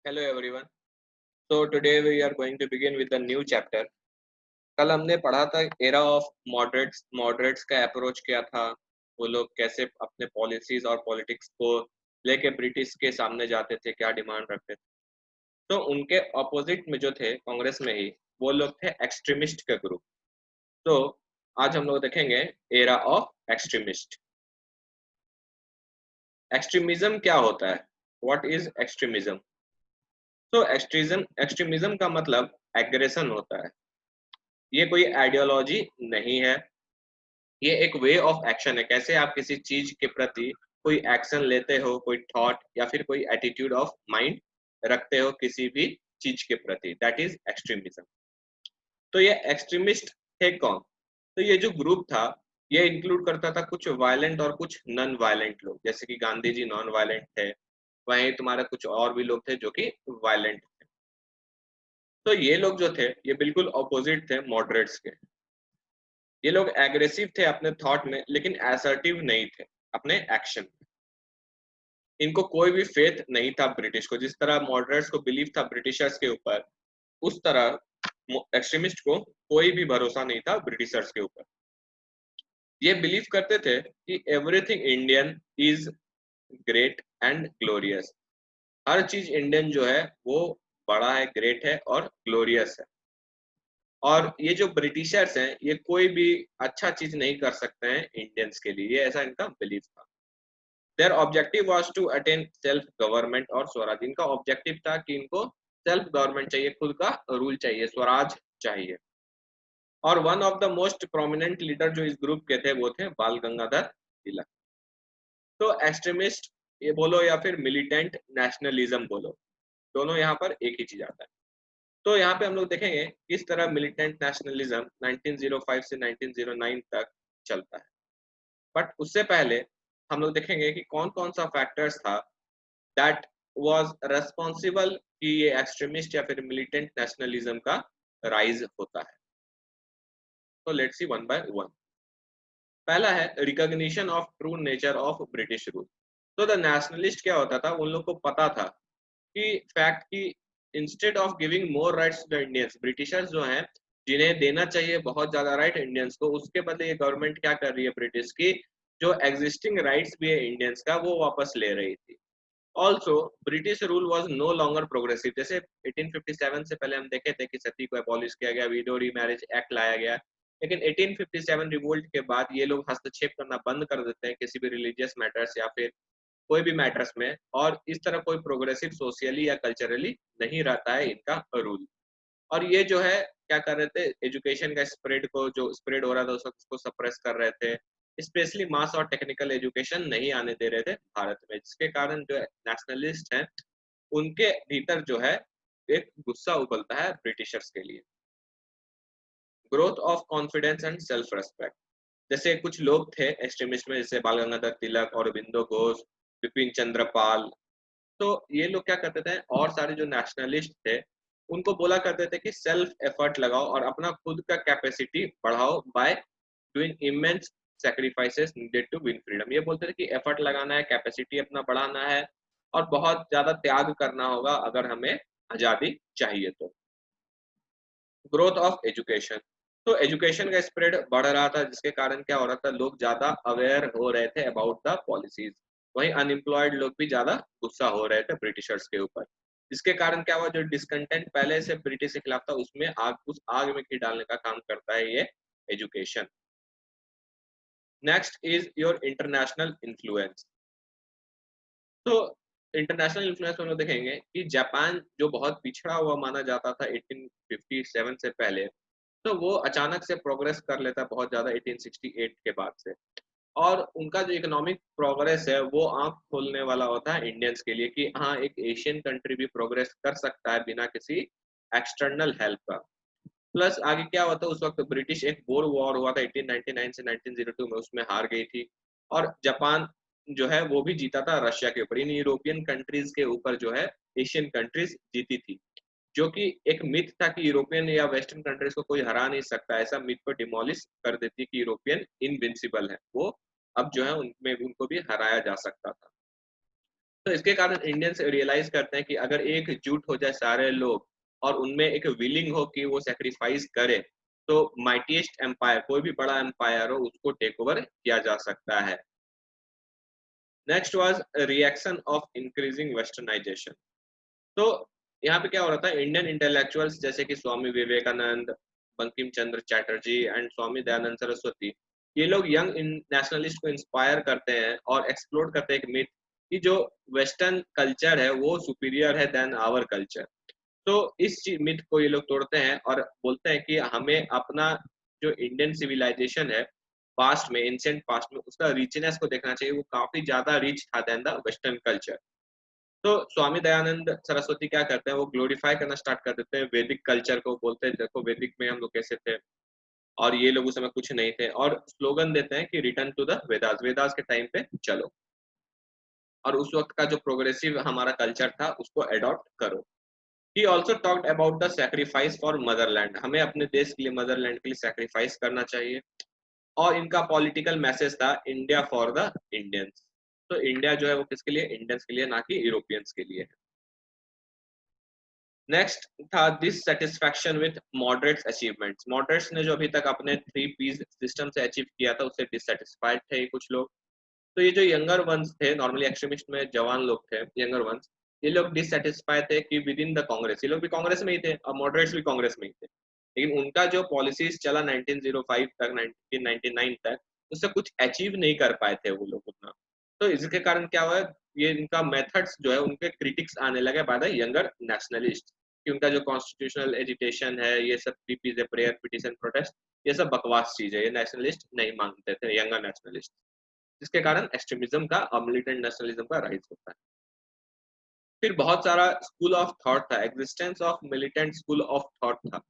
Hello everyone. So today we are going to begin with a new chapter. कल हमने पढ़ा था era of moderates moderates का approach क्या था, वो लोग कैसे अपने पॉलिसीज और पॉलिटिक्स को लेके ब्रिटिश के सामने जाते थे, क्या डिमांड रखते थे। तो उनके ऑपोजिट में जो थे कांग्रेस में ही वो लोग थे एक्सट्रीमिस्ट का ग्रुप। तो आज हम लोग देखेंगे एरा ऑफ एक्सट्रीमिस्ट। एक्सट्रीमिज्म क्या होता है? What is extremism? तो एक्सट्रीमिज्म का मतलब एग्रेशन होता है। ये कोई आइडियोलॉजी नहीं है, ये एक वे ऑफ एक्शन है। कैसे आप किसी चीज के प्रति कोई एक्शन लेते हो, कोई थॉट या फिर कोई एटीट्यूड ऑफ माइंड रखते हो किसी भी चीज के प्रति, दैट इज एक्सट्रीमिज्म। तो ये एक्सट्रीमिस्ट थे कौन? तो ये जो ग्रुप था ये इंक्लूड करता था कुछ वायलेंट और कुछ नॉन वायलेंट लोग, जैसे कि गांधी जी नॉन वायलेंट थे, वहीं तुम्हारा कुछ और भी लोग थे जो कि वायलेंट थे। तो ये लोग जो थे ये बिल्कुल अपोजिट थे मॉडरेट्स के। ये लोग एग्रेसिव थे अपने थॉट में लेकिन असर्टिव नहीं थे अपने एक्शन में। इनको कोई भी फेथ नहीं था ब्रिटिश को, जिस तरह मॉडरेट्स को बिलीव था ब्रिटिशर्स के ऊपर, उस तरह एक्सट्रीमिस्ट को कोई भी भरोसा नहीं था ब्रिटिशर्स के ऊपर। ये बिलीव करते थे कि everything Indian is great and glorious. हर चीज इंडियन जो है वो बड़ा है, ग्रेट है और ग्लोरियस है। और ये जो ब्रिटिशर्स हैं ये कोई भी अच्छा चीज नहीं कर सकते हैं इंडियंस के लिए, ये ऐसा इनका बिलीव था। Their objective was to attain self government और स्वराज। इनका ऑब्जेक्टिव था कि इनको सेल्फ गवर्नमेंट चाहिए, खुद का रूल चाहिए, स्वराज चाहिए। और one of the most prominent leader जो इस ग्रुप के थे वो थे बाल गंगाधर तिलक। तो एक्सट्रीमिस्ट ये बोलो या फिर मिलिटेंट नेशनलिज्म बोलो, दोनों यहाँ पर एक ही चीज आता है। तो यहाँ पे हम लोग देखेंगे किस तरह मिलिटेंट नेशनलिज्म 1905 से 1909 तक चलता है। बट उससे पहले हम लोग देखेंगे कि कौन कौन सा फैक्टर्स था दैट वाज रेस्पॉन्सिबल कि ये एक्सट्रीमिस्ट या फिर मिलिटेंट नेशनलिज्म का राइज होता है। तो let's see one by one. पहला है recognition of true nature of British rule. तो द नेशनलिस्ट क्या होता था, उन लोग को पता था कि फैक्ट कि instead of giving more rights to the Indians, Britishers जो हैं जिन्हें देना चाहिए बहुत ज्यादा राइट इंडियंस को, उसके बदले ये गवर्नमेंट क्या कर रही है ब्रिटिश की, जो एग्जिस्टिंग राइट्स भी है इंडियंस का वो वापस ले रही थी। Also British rule was no longer progressive. जैसे 1857 से पहले हम देखे थे कि सती को एबॉलिश किया गया, विडो रीमैरिज एक्ट लाया गया, लेकिन 1857 रिवोल्ट के बाद ये लोग हस्तक्षेप करना बंद कर देते हैं किसी भी रिलीजियस मैटर्स या फिर कोई भी मैटर्स में, और इस तरह कोई प्रोग्रेसिव सोशली या कल्चरली नहीं रहता है इनका रूल। और ये जो है क्या कर रहे थे, एजुकेशन का स्प्रेड को, जो स्प्रेड हो रहा था उसको सप्रेस कर रहे थे। स्पेशली मास और टेक्निकल एजुकेशन नहीं आने दे रहे थे भारत में, जिसके कारण जो नेशनलिस्ट हैं उनके भीतर जो है एक गुस्सा उबलता है ब्रिटिशर्स के लिए। Growth of confidence and self respect. जैसे कुछ लोग थे एक्सट्रीमिस्ट में, जैसे बाल गंगाधर तिलक, अरबिंदो घोष, बिपिन चंद्र पाल। तो ये लोग क्या करते थे, और सारे जो नेशनलिस्ट थे उनको बोला करते थे कि सेल्फ एफर्ट लगाओ और अपना खुद का कैपेसिटी बढ़ाओ by doing immense sacrifices needed to win freedom. ये बोलते थे कि एफर्ट लगाना है, कैपेसिटी अपना बढ़ाना है और बहुत ज्यादा त्याग करना होगा अगर हमें आजादी चाहिए तो। Growth of education. तो एजुकेशन का स्प्रेड बढ़ रहा था, जिसके कारण क्या हो रहा था, लोग ज्यादा अवेयर हो रहे थे अबाउट द पॉलिसीज। वहीं अनएम्प्लॉयड लोग भी ज्यादा गुस्सा हो रहे थे ब्रिटिशर्स के ऊपर, जिसके कारण क्या हुआ, जो डिसकंटेंट पहले से ब्रिटिश के खिलाफ था उसमें उस आग में घी डालने का काम करता है ये education. Next is your international influence. तो इंटरनेशनल इन्फ्लुएंस में हम लोग देखेंगे कि जापान जो बहुत पिछड़ा हुआ माना जाता था 1857 से पहले, तो वो अचानक से प्रोग्रेस कर लेता है बहुत ज्यादा 1868 के बाद से। और उनका जो इकोनॉमिक प्रोग्रेस है वो आंख खोलने वाला होता है इंडियंस के लिए कि हाँ, एक एशियन कंट्री भी प्रोग्रेस कर सकता है बिना किसी एक्सटर्नल हेल्प का। प्लस आगे क्या हुआ था, उस वक्त ब्रिटिश एक बोर वॉर हुआ था 1899 से 1902 में, उसमें हार गई थी। और जापान जो है वो भी जीता था रशिया के ऊपर। इन यूरोपियन कंट्रीज के ऊपर जो है एशियन कंट्रीज जीती थी, जो कि एक मिथ था कि यूरोपियन या वेस्टर्न कंट्रीज को कोई हरा नहीं सकता। ऐसा मिथ को डिमोलिश कर देती कि यूरोपियन इनविंसिबल है, वो अब जो है उनमें उनको भी हराया जा सकता था। तो इसके कारण इंडियंस रियलाइज करते हैं कि अगर एकजुट हो जाए सारे लोग और उनमें एक विलिंग हो कि वो सेक्रीफाइस करे, तो माइटीएस्ट एम्पायर, कोई भी बड़ा एम्पायर हो, उसको टेक ओवर किया जा सकता है। Next was reaction of increasing westernisation. तो यहाँ पे क्या हो रहा था, इंडियन इंटेलेक्चुअल्स जैसे कि स्वामी विवेकानंद, बंकिम चंद्र चैटर्जी एंड स्वामी दयानंद सरस्वती, ये लोग यंग नेशनलिस्ट को इंस्पायर करते हैं और एक्सप्लोर करते हैं एक मिथ कि जो वेस्टर्न कल्चर है वो सुपीरियर है देन आवर कल्चर। तो इस मिथ को ये लोग तोड़ते हैं और बोलते हैं कि हमें अपना जो इंडियन सिविलाइजेशन है पास्ट में, एंशिएंट पास्ट में, उसका रिचनेस को देखना चाहिए, वो काफी ज्यादा रिच था देन द वेस्टर्न कल्चर। तो स्वामी दयानंद सरस्वती क्या करते हैं, वो ग्लोरीफाई करना स्टार्ट कर देते हैं वैदिक कल्चर को, बोलते हैं देखो वैदिक में हम लोग कैसे थे और ये लोग उस समय कुछ नहीं थे, और स्लोगन देते हैं कि return to the Vedas, Vedas के टाइम पे चलो, और उस वक्त का जो प्रोग्रेसिव हमारा कल्चर था उसको अडॉप्ट करो। He also talked about the sacrifice for Motherland, हमें अपने देश के लिए, मदरलैंड के लिए सेक्रीफाइस करना चाहिए। और इनका पॉलिटिकल मैसेज था इंडिया फॉर द इंडियंस। तो इंडिया जो है वो किसके लिए, इंडियंस के लिए, ना कि यूरोपियंस के लिए। नेक्स्ट था dissatisfaction with moderates achievements. Moderates ने जो अभी तक अपने 3 पीस सिस्टम से अचीव किया था उससे डिससेटिस्फाइड थे कुछ लोग। तो ये जो यंगर वंस थे, नॉर्मली एक्सट्रीमिस्ट में जवान लोग थे, यंगर वंस, ये लोग डिससेटिस्फाइड थे कि विद इन द कांग्रेस, ये लोग भी कांग्रेस में ही थे और मॉडरेट्स भी कांग्रेस में ही थे, लेकिन उनका जो पॉलिसीज चला 1905 तक, 1999 तक, उससे कुछ अचीव नहीं कर पाए थे वो लोग उतना। तो इसके कारण क्या हुआ, ये इनका मेथड्स जो है उनके क्रिटिक्स आने लगे बाय द यंगर नेशनलिस्ट, कि उनका जो कॉन्स्टिट्यूशनल एजिटेशन है, ये सब पीपीज प्रेयर पिटीशन प्रोटेस्ट, ये सब बकवास चीज है, ये नेशनलिस्ट नहीं मानते थे, यंगर नेशनलिस्ट, जिसके कारण एक्सट्रीमिज्म का, मिलिटेंट नेशनलिज्म का राइज होता है। फिर बहुत सारा स्कूल ऑफ थॉट था, existence of militant school of thought था।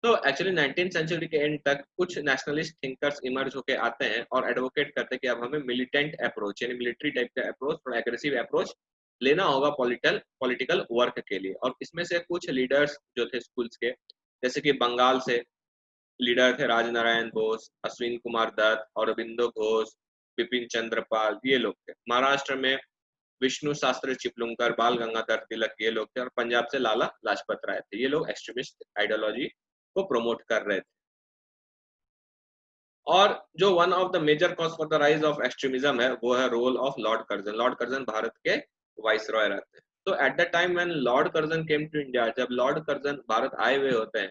तो एक्चुअली 19th सेंचुरी के एंड तक कुछ नेशनलिस्ट थिंकर्स इमर्ज होके आते हैं और एडवोकेट करते हैं कि अब हमें मिलिटेंट अप्रोच, यानी मिलिट्री टाइप का अप्रोच, थोड़ा एग्रेसिव अप्रोच लेना होगा पॉलिटिकल वर्क के लिए। और इसमें से कुछ लीडर्स जो थे स्कूल्स के, जैसे कि बंगाल से लीडर थे राजनारायण बोस, अश्विन कुमार दत्त, अरबिंदो घोष, बिपिन चंद्र पाल, ये लोग थे। महाराष्ट्र में विष्णु शास्त्री चिपलुंकर, बाल गंगाधर तिलक, ये लोग थे। और पंजाब से लाला लाजपत राय थे। ये लोग एक्सट्रीमिस्ट आइडियोलॉजी को प्रमोट कर रहे थे। और जो one of the major cause for the rise of extremism है वो है role of Lord Curzon. Lord Curzon Bharat के वाइसरॉय रहते हैं। तो at the time when Lord Curzon came to India, जब लॉर्ड कर्जन भारत आए हुए होते हैं,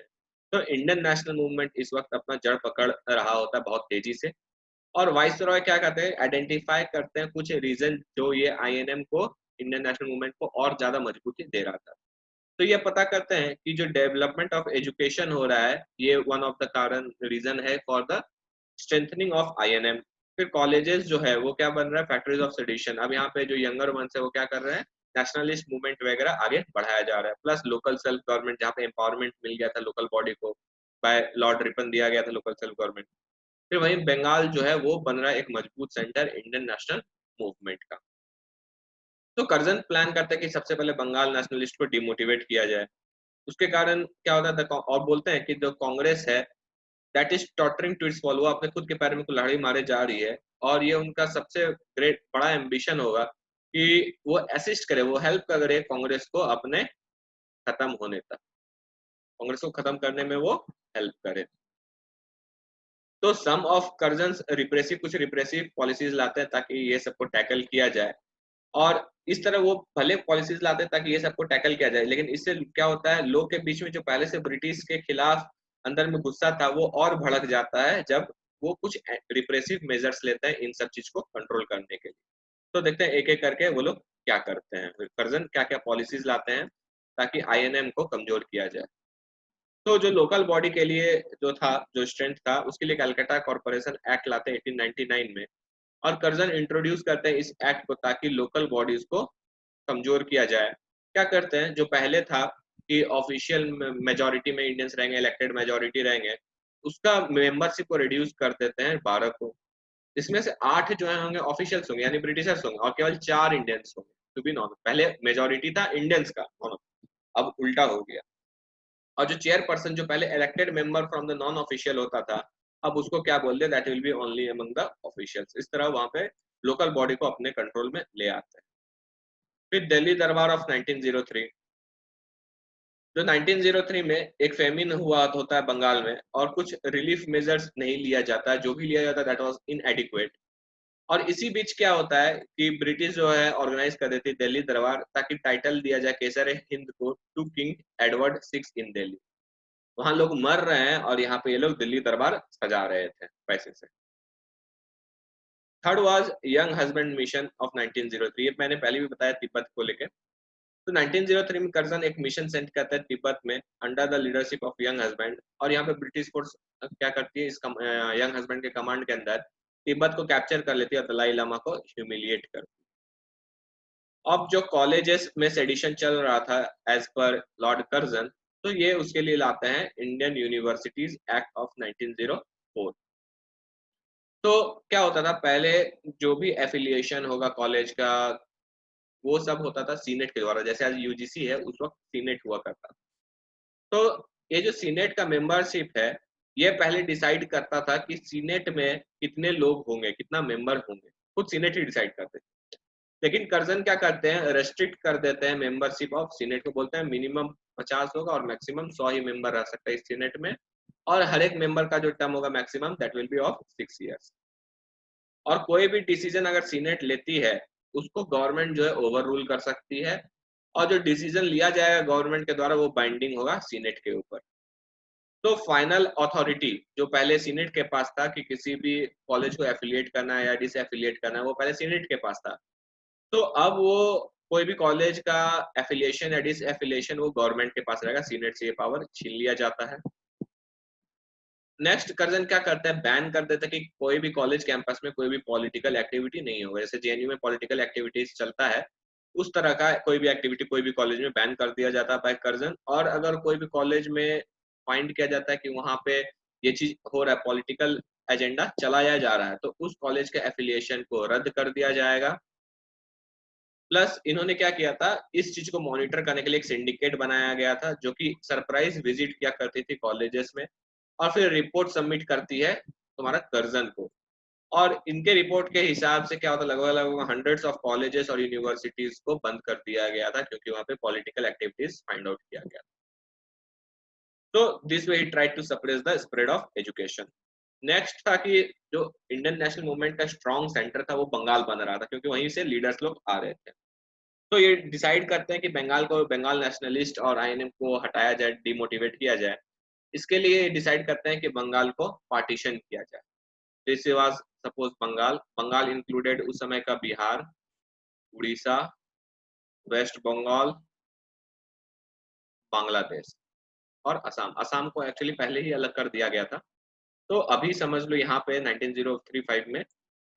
तो इंडियन नेशनल मूवमेंट इस वक्त अपना जड़ पकड़ रहा होता है बहुत तेजी से। और वाइसरॉय क्या करते हैं, आइडेंटिफाई करते हैं कुछ रीजन जो ये आईएनएम को, इंडियन नेशनल मूवमेंट को और ज्यादा मजबूती दे रहा था। तो ये पता करते हैं कि जो डेवलपमेंट ऑफ एजुकेशन हो रहा है, ये वन ऑफ द कारण रीजन है for the strengthening of INM. फिर कॉलेजेस जो है वो क्या बन रहा है, फैक्ट्रीज ऑफ सेडिशन। अब यहाँ पे जो यंगर वंस है वो क्या कर रहे हैं, नेशनलिस्ट मूवमेंट वगैरह आगे बढ़ाया जा रहा है। प्लस लोकल सेल्फ गवर्नमेंट, जहाँ पे एम्पावरमेंट मिल गया था लोकल बॉडी को, बाय लॉर्ड रिपन दिया गया था लोकल सेल्फ गवर्नमेंट। फिर वहीं बंगाल जो है वो बन रहा है एक मजबूत सेंटर इंडियन नेशनल मूवमेंट का। तो कर्जन प्लान करते हैं कि सबसे पहले बंगाल नेशनलिस्ट को डिमोटिवेट किया जाए। उसके कारण क्या होता है, और बोलते हैं कि जो कांग्रेस है that is tottering to its fall, वो अपने खुद के पैर में कुल्हाड़ी मारे जा रही है। और ये उनका सबसे ग्रेट बड़ा एम्बिशन होगा कि वो असिस्ट करे, वो हेल्प करे कांग्रेस को अपने खत्म होने तक, कांग्रेस को खत्म करने में वो हेल्प करे। तो सम ऑफ कर्जन्स रिप्रेसिव, कुछ रिप्रेसिव पॉलिसीज लाते हैं ताकि ये सबको टैकल किया जाए। और इस तरह वो भले पॉलिसीज लाते हैं ताकि ये सबको टैकल किया जाए, लेकिन इससे क्या होता है, लोग के बीच में जो पहले से ब्रिटिश के खिलाफ अंदर में गुस्सा था वो और भड़क जाता है जब वो कुछ रिप्रेसिव मेजर्स लेते हैं इन सब चीज को कंट्रोल करने के लिए। तो देखते हैं एक एक करके वो लोग क्या करते हैं, कर्जन क्या क्या पॉलिसीज लाते हैं ताकि आईएनएम को कमजोर किया जाए। तो जो लोकल बॉडी के लिए जो था, जो स्ट्रेंथ था, उसके लिए कलकत्ता कॉर्पोरेशन एक्ट लाते हैं 1899 में। और कर्जन इंट्रोड्यूस करते हैं इस एक्ट को ताकि लोकल बॉडीज को कमजोर किया जाए। क्या करते हैं, जो पहले था कि ऑफिशियल मेजोरिटी में इंडियंस रहेंगे, इलेक्टेड मेजोरिटी रहेंगे, उसका मेंबरशिप को रिड्यूस कर देते हैं 12 को। इसमें से 8 जो है होंगे ऑफिशियल्स होंगे, यानी ब्रिटिशर्स होंगे, और केवल 4 इंडियंस होंगे टू बी नॉन। पहले मेजोरिटी था इंडियंस का, अब उल्टा हो गया। और जो चेयरपर्सन जो पहले elected member from the non official होता था, अब उसको क्या बोल दिया, that will be only among the officials. इस तरह वहां पे लोकल बॉडी को अपने कंट्रोल में ले आते हैं। फिर दिल्ली दरबार ऑफ 1903, जो 1903 में एक फेमिन हुआ होता है बंगाल में और कुछ रिलीफ मेजर्स नहीं लिया जाता है, जो भी लिया जाता है दैट वाज इनएडिक्वेट। और इसी बीच क्या होता है कि ब्रिटिश जो है ऑर्गेनाइज कर देती है दिल्ली दरबार, ताकि टाइटल दिया जाए केसर हिंद को टू किंग एडवर्ड सिक्स इन दिल्ली। वहां लोग मर रहे हैं और यहाँ पे ये लोग दिल्ली दरबार सजा रहे थे पैसे से। Third was young husband mission of 1903, ये मैंने पहले भी बताया तिब्बत को लेके। तो 1903 में कर्जन एक मिशन सेंड करता है तिब्बत में under the leadership of young husband, और यहाँ पे ब्रिटिश फोर्स क्या करती है, इस यंग हस्बैंड के कमांड के अंदर तिब्बत को कैप्चर कर लेती है और दलाई लामा को ह्यूमिलिएट करती है। अब जो कॉलेजेस में सेडिशन चल रहा था एज पर लॉर्ड कर्जन, तो ये उसके लिए लाते हैं इंडियन यूनिवर्सिटीज एक्ट ऑफ 1904। तो क्या होता था पहले, जो भी एफिलिएशन होगा कॉलेज का वो सब होता था सीनेट के द्वारा, जैसे आज यूजीसी है उस वक्त सीनेट हुआ करता था। तो ये जो सीनेट का मेंबरशिप है, ये पहले डिसाइड करता था कि सीनेट में कितने लोग होंगे, कितना मेंबर होंगे, खुद सीनेट ही डिसाइड करते थे। लेकिन कर्जन क्या करते हैं, रेस्ट्रिक्ट कर देते हैं मेंबरशिप ऑफ सीनेट को, बोलते हैं मिनिमम 50 होगा और मैक्सिमम 100 ही मेंबर रह सकता है इस सीनेट में, और हर एक मेंबर का जो टर्म होगा maximum that will be of 6 years. और कोई भी डिसीजन अगर सीनेट लेती है उसको गवर्नमेंट जो है ओवर रूल कर सकती है, और जो डिसीजन लिया जाएगा गवर्नमेंट के द्वारा वो बाइंडिंग होगा सीनेट के ऊपर। तो फाइनल अथॉरिटी जो पहले सीनेट के पास था कि किसी भी कॉलेज को एफिलिएट करना है या डिसएफिलिएट करना है, वो पहले सीनेट के पास था। तो अब वो कोई भी कॉलेज का एफिलिएशन या डिसएफिलिएशन वो गवर्नमेंट के पास रहेगा, सीनेट से ये पावर छीन लिया जाता है। नेक्स्ट कर्जन क्या करता है, बैन कर देता है कि कोई भी कॉलेज कैंपस में कोई भी पॉलिटिकल एक्टिविटी नहीं होगा। जैसे जेएनयू में पॉलिटिकल एक्टिविटीज चलता है, उस तरह का कोई भी एक्टिविटी कोई भी कॉलेज में बैन कर दिया जाता है बाय कर्जन। और अगर कोई भी कॉलेज में फाइंड किया जाता है कि वहां पे ये चीज हो रहा है, पॉलिटिकल एजेंडा चलाया जा रहा है, तो उस कॉलेज के एफिलिएशन को रद्द कर दिया जाएगा। प्लस इन्होंने क्या किया था, इस चीज को मॉनिटर करने के लिए एक सिंडिकेट बनाया गया था जो कि सरप्राइज विजिट किया करती थी कॉलेजेस में, और फिर रिपोर्ट सबमिट करती है तुम्हारा कर्जन को। और इनके रिपोर्ट के हिसाब से क्या होता, लगभग लगभग हंड्रेड्स ऑफ कॉलेजेस और यूनिवर्सिटीज को बंद कर दिया गया था, क्योंकि वहां पे पॉलिटिकल एक्टिविटीज फाइंड आउट किया गया। तो this way he tried to suppress the spread of education. Next था कि जो इंडियन नेशनल मूवमेंट का स्ट्रॉन्ग सेंटर था वो बंगाल बन रहा था, क्योंकि वहीं से लीडर्स लोग आ रहे थे। तो ये डिसाइड करते हैं कि बंगाल को, बंगाल नेशनलिस्ट और आईएनएम को हटाया जाए, डिमोटिवेट किया जाए। इसके लिए डिसाइड करते हैं कि बंगाल को पार्टीशन किया जाए। This was suppose Bengal, Bengal included उस समय का बिहार, उड़ीसा, वेस्ट बंगाल, बांग्लादेश और असम। असम को एक्चुअली पहले ही अलग कर दिया गया था। तो अभी समझ लो यहाँ पे 1935 में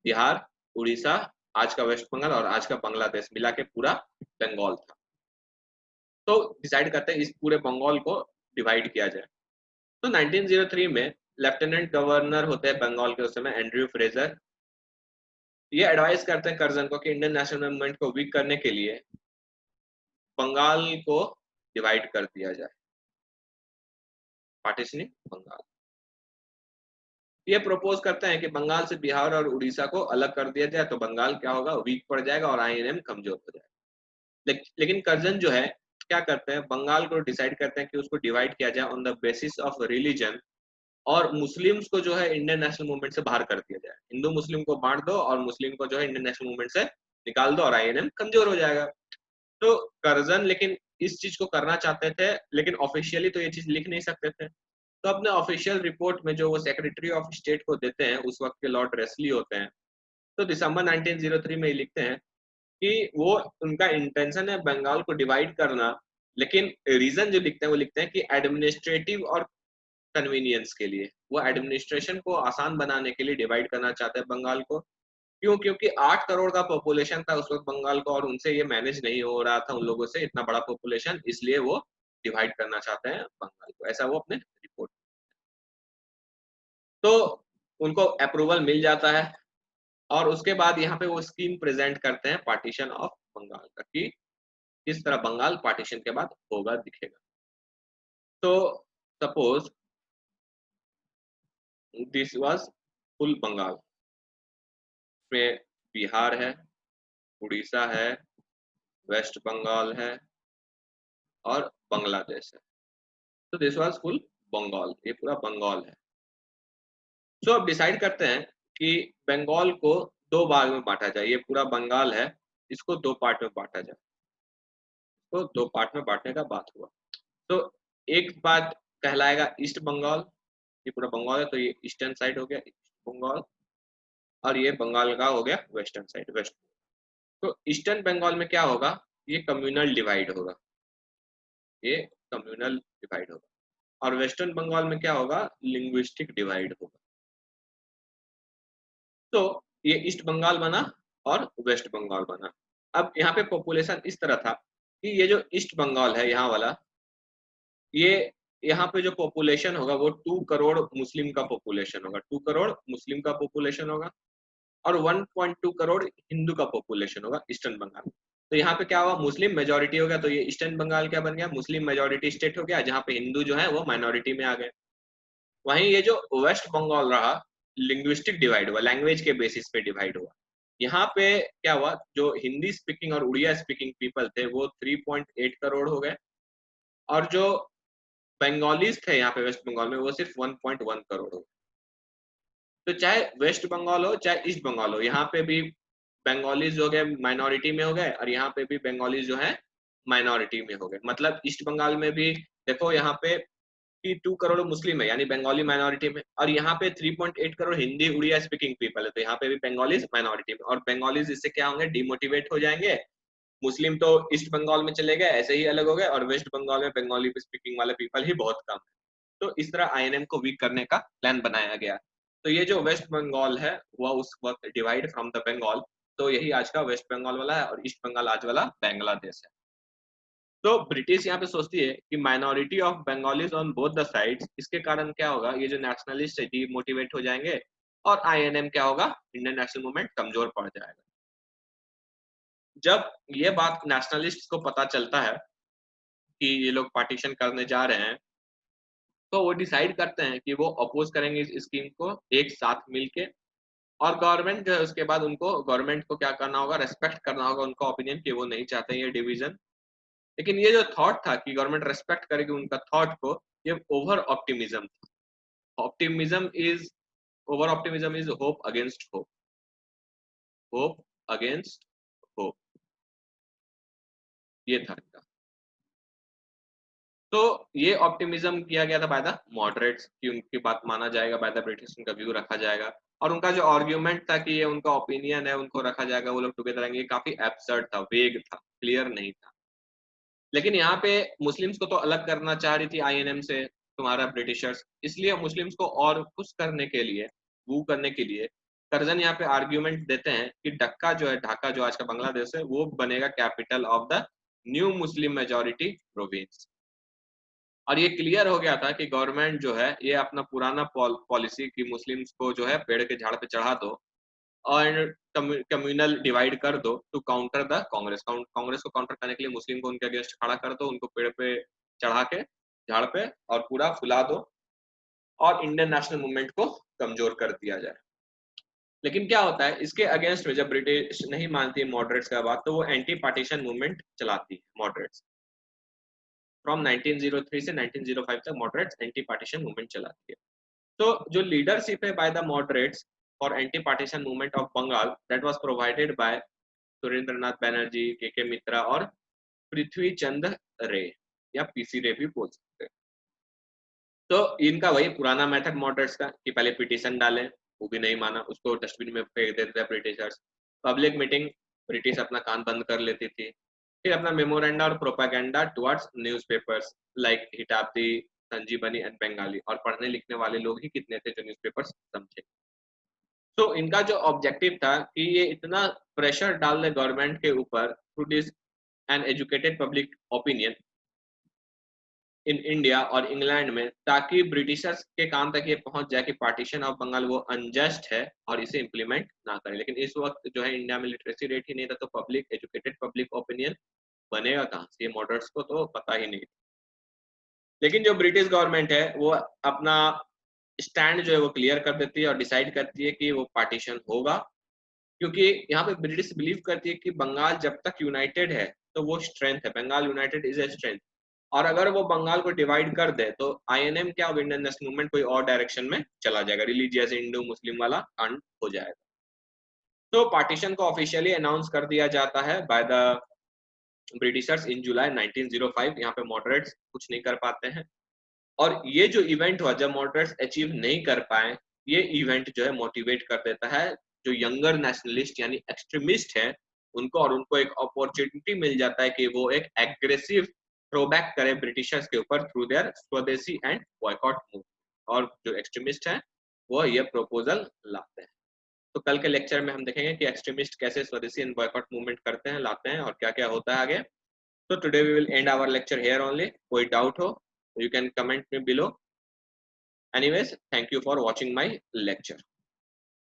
बिहार, उड़ीसा, आज का वेस्ट बंगाल और आज का बांग्लादेश मिला के पूरा बंगाल था। तो डिसाइड करते हैं इस पूरे बंगाल को डिवाइड किया जाए। तो 1903 में लेफ्टिनेंट गवर्नर होते हैं बंगाल के उस समय एंड्रयू फ्रेजर। ये एडवाइस करते हैं कर्जन को कि इंडियन नेशनल मूवमेंट को वीक करने के लिए बंगाल को डिवाइड कर दिया जाए, पार्टीशनिंग बंगाल। ये प्रपोज करते हैं कि बंगाल से बिहार और उड़ीसा को अलग कर दिया जाए, तो बंगाल क्या होगा, वीक पड़ जाएगा और आईएनएम कमजोर हो जाएगा। लेकिन कर्जन जो है क्या करते हैं, बंगाल को डिसाइड करते हैं कि उसको डिवाइड किया जाए on the basis of religion, और मुस्लिम्स को जो है इंडियन नेशनल मूवमेंट से बाहर कर दिया जाए। हिंदू मुस्लिम को बांट दो और मुस्लिम को जो है इंडियन नेशनल मूवमेंट से निकाल दो और आईएनएम कमजोर हो जाएगा। तो कर्जन लेकिन इस चीज को करना चाहते थे, लेकिन ऑफिशियली तो ये चीज लिख नहीं सकते थे। तो अपने ऑफिशियल रिपोर्ट में जो वो सेक्रेटरी ऑफ स्टेट को देते हैं, उस वक्त के लॉर्ड रेस्ली होते हैं, तो दिसंबर 1903 में ये लिखते हैं कि वो उनका इंटेंशन है बंगाल को डिवाइड करना, लेकिन रीजन जो लिखते हैं वो लिखते हैं कि एडमिनिस्ट्रेटिव और कन्वीनियंस के लिए, वो एडमिनिस्ट्रेशन को आसान बनाने के लिए डिवाइड करना चाहते हैं बंगाल को। क्यों? क्योंकि 8 करोड़ का पॉपुलेशन था उस वक्त बंगाल को, और उनसे ये मैनेज नहीं हो रहा था उन लोगों से इतना बड़ा पॉपुलेशन, इसलिए वो डिवाइड करना चाहते हैं बंगाल को, ऐसा वो अपने रिपोर्ट। तो उनको अप्रूवल मिल जाता है, और उसके बाद यहाँ पे वो स्कीम प्रेजेंट करते हैं पार्टीशन ऑफ बंगाल का, कि किस तरह बंगाल पार्टीशन के बाद होगा, दिखेगा। तो suppose this was full Bengal में बिहार है, उड़ीसा है, वेस्ट बंगाल है और बांग्लादेश है। तो दिस वाज फुल बंगाल, ये पूरा बंगाल है। तो अब डिसाइड करते हैं कि बंगाल को दो भाग में बांटा जाए। ये पूरा बंगाल है, इसको दो पार्ट में बांटा जाए। तो दो पार्ट में बांटने का बात हुआ। तो एक बात कहलाएगा ईस्ट बंगाल, ये पूरा बंगाल है तो ये ईस्टर्न साइड हो गया ईस्ट बंगाल, और ये बंगाल का हो गया वेस्टर्न साइड वेस्ट। तो ईस्टर्न बंगाल में क्या होगा, ये कम्युनल डिवाइड होगा, ये कम्युनल डिवाइड होगा। और वेस्टर्न बंगाल में क्या होगा, लिंग्विस्टिक डिवाइड होगा। तो ये ईस्ट बंगाल बना और वेस्ट बंगाल बना। अब यहाँ पे पॉपुलेशन इस तरह था कि ये जो ईस्ट बंगाल है यहाँ वाला, ये यहाँ पे जो पॉपुलेशन होगा वो 2 करोड़ मुस्लिम का पॉपुलेशन होगा, 2 करोड़ मुस्लिम का पॉपुलेशन होगा, और 1.2 करोड़ हिंदू का पॉपुलेशन होगा ईस्टर्न बंगाल। तो यहाँ पे क्या हुआ, मुस्लिम मेजोरिटी हो गया, तो ये ईस्टर्न बंगाल क्या बन गया, मुस्लिम मेजोरिटी स्टेट हो गया, जहाँ पे हिंदू जो है वो माइनॉरिटी में आ गए। वहीं ये जो वेस्ट बंगाल रहा, लिंग्विस्टिक डिवाइड हुआ, लैंग्वेज के बेसिस पे डिवाइड हुआ। यहाँ पे क्या हुआ, जो हिंदी स्पीकिंग और उड़िया स्पीकिंग पीपल थे वो 3.8 करोड़ हो गए, और जो बंगालीज थे यहाँ पे वेस्ट बंगाल में वो सिर्फ 1.1 करोड़ हो गए। तो चाहे वेस्ट बंगाल हो चाहे ईस्ट बंगाल हो, यहाँ पे भी बंगालीज जो गए माइनॉरिटी में हो गए, और यहाँ पे भी बंगालीज जो है माइनॉरिटी में हो गए। मतलब ईस्ट बंगाल में भी देखो यहाँ पे कि 2 करोड़ मुस्लिम है यानी बंगाली माइनॉरिटी में, और यहाँ पे 3.8 करोड़ हिंदी उड़िया स्पीकिंग पीपल है, तो यहाँ पे भी बंगालीज माइनॉरिटी में। और बंगालीज इससे क्या होंगे, डिमोटिवेट हो जाएंगे, मुस्लिम तो ईस्ट बंगाल में चले गए ऐसे ही अलग हो गए, और वेस्ट बंगाल में बंगाली स्पीकिंग वाले पीपल ही बहुत कम है। तो इस तरह आईएनएम को वीक करने का प्लान बनाया गया। तो ये जो वेस्ट बंगाल है वह उस वक्त डिवाइड फ्रॉम द बंगाल, तो यही आज का वेस्ट बंगाल वाला है, और ईस्ट बंगाल आज वाला बांग्लादेश है। तो ब्रिटिश यहाँ पे सोचती है कि minority of Bengalis on both the sides, इसके कारण क्या होगा, ये जो नेशनलिस्ट है डिमोटिवेट हो जाएंगे, और आईएनएम क्या होगा, इंडियन नेशनल मूवमेंट कमजोर पड़ जाएगा। जब ये बात नेशनलिस्ट को पता चलता है कि ये लोग पार्टीशन करने जा रहे हैं, तो वो डिसाइड करते हैं कि वो अपोज करेंगे इस स्कीम को एक साथ मिलके। और गवर्नमेंट जो है उसके बाद उनको, गवर्नमेंट को क्या करना होगा, रेस्पेक्ट करना होगा उनका ओपिनियन कि वो नहीं चाहते ये डिवीजन। लेकिन ये जो थॉट था कि गवर्नमेंट रेस्पेक्ट करेगी उनका थॉट को, ये ओवर ऑप्टिमिज्म था। Optimism is over optimism is hope against hope, hope against hope, ये था इनका। तो ये ऑप्टिमिज्म किया गया था बाय द मॉडरेट्स कि उनकी बात माना जाएगा, बाय द ब्रिटिश उनका व्यू रखा जाएगा, और उनका जो आर्ग्यूमेंट था कि ये उनका ओपिनियन है उनको रखा जाएगा, वो लोग टुगेदर आएंगे, काफी एब्सर्ड था, वेग था, क्लियर नहीं था। लेकिन यहाँ पे मुस्लिम्स को तो अलग करना चाह रही थी आईएनएम से तुम्हारा ब्रिटिशर्स, इसलिए मुस्लिम्स को और खुश करने के लिए, वू करने के लिए, करजन यहाँ पे आर्ग्यूमेंट देते हैं कि ढक्का जो है, ढाका जो आज का बांग्लादेश है, वो बनेगा capital of the new Muslim majority province. और ये क्लियर हो गया था कि गवर्नमेंट जो है ये अपना पुराना पॉलिसी कि मुस्लिम्स को जो है पेड़ के झाड़ पे चढ़ा दो और कम्युनल डिवाइड कर दो to counter the Congress, Congress को काउंटर करने के लिए मुस्लिम को उनके अगेंस्ट खड़ा कर दो, उनको पेड़ पे चढ़ा के झाड़ पे और पूरा फुला दो, और इंडियन नेशनल मूवमेंट को कमजोर कर दिया जाए। लेकिन क्या होता है, इसके अगेंस्ट में जब ब्रिटिश नहीं मानती है मॉडरेट्स का बात, तो वो एंटी पार्टीशन मूवमेंट चलाती है मॉडरेट्स। फ्रॉम 1903 से 1905 तक मॉडरेट्स एंटी पार्टीशन मूवमेंट चलाती है। तो जो लीडरशिप है by the moderates for anti partition movement of Bengal, that was provided by Surendranath Banerjee, K Mitra और पृथ्वी चंद रे, या पीसी रे भी बोल सकते हैं। तो इनका वही पुराना मेथड मॉडरेट्स का कि पहले पिटीशन डालें, वो भी नहीं माना, उसको डस्टबिन में फेंक देते थे ब्रिटिशर्स। पब्लिक मीटिंग, ब्रिटिश अपना कान बंद कर लेती थी। फिर अपना मेमोरेंडा और प्रोपागेंडा टुवर्ड्स न्यूज़पेपर्स लाइक हिटाब्दी, संजीवनी एंड बंगाली, और पढ़ने लिखने वाले लोग ही कितने थे जो न्यूज़पेपर्स समझे। तो इनका जो ऑब्जेक्टिव था कि ये इतना प्रेशर डाल दे गवर्नमेंट के ऊपर through this an educated public opinion in India और इंग्लैंड में, ताकि ब्रिटिशर्स के कान तक ये पहुंच जाए कि पार्टीशन ऑफ बंगाल वो अनजस्ट है और इसे इम्प्लीमेंट ना करें। लेकिन इस वक्त जो है इंडिया में लिटरेसी रेट ही नहीं था, तो पब्लिक एजुकेटेड पब्लिक ओपिनियन बनेगा कहाँ से, मॉडरेट्स को तो पता ही नहीं। लेकिन जो ब्रिटिश गवर्नमेंट है वो अपना स्टैंड जो है वो क्लियर कर देती है और डिसाइड करती है कि वो पार्टीशन होगा, क्योंकि यहाँ पे ब्रिटिश बिलीव करती है कि बंगाल जब तक यूनाइटेड है तो वो स्ट्रेंथ है, Bengal united is a strength. और अगर वो बंगाल को डिवाइड कर दे तो आईएनएम क्या, इंडियन नेशनल मूवमेंट कोई और डायरेक्शन में चला जाएगा, रिलीजियस हिंदू मुस्लिम वाला कांड हो जाएगा। तो पार्टीशन को ऑफिशियली अनाउंस कर दिया जाता है बाय द ब्रिटिशर्स इन जुलाई 1905। यहाँ पे मॉडरेट्स कुछ नहीं कर पाते हैं। और ये जो इवेंट हुआ जब मॉडरेट्स अचीव नहीं कर पाए, ये इवेंट जो है मोटिवेट कर देता है जो यंगर नेशनलिस्ट यानी एक्सट्रीमिस्ट है उनको, और उनको एक अपॉर्चुनिटी मिल जाता है कि वो एक एग्रेसिव थ्रोबैक करे ब्रिटिशर्स के ऊपर थ्रू देयर स्वदेशी एंड बॉयकॉट मूव। और जो एक्सट्रीमिस्ट हैं वो ये प्रपोजल लाते हैं। तो कल के लेक्चर में हम देखेंगे कि एक्सट्रीमिस्ट कैसे स्वदेशी एंड बॉयकॉट मूवमेंट करते हैं, लाते हैं, और क्या क्या होता है आगे। So today we will end our lecture here only. कोई doubt हो you can comment me below. Anyways, thank you for watching my lecture.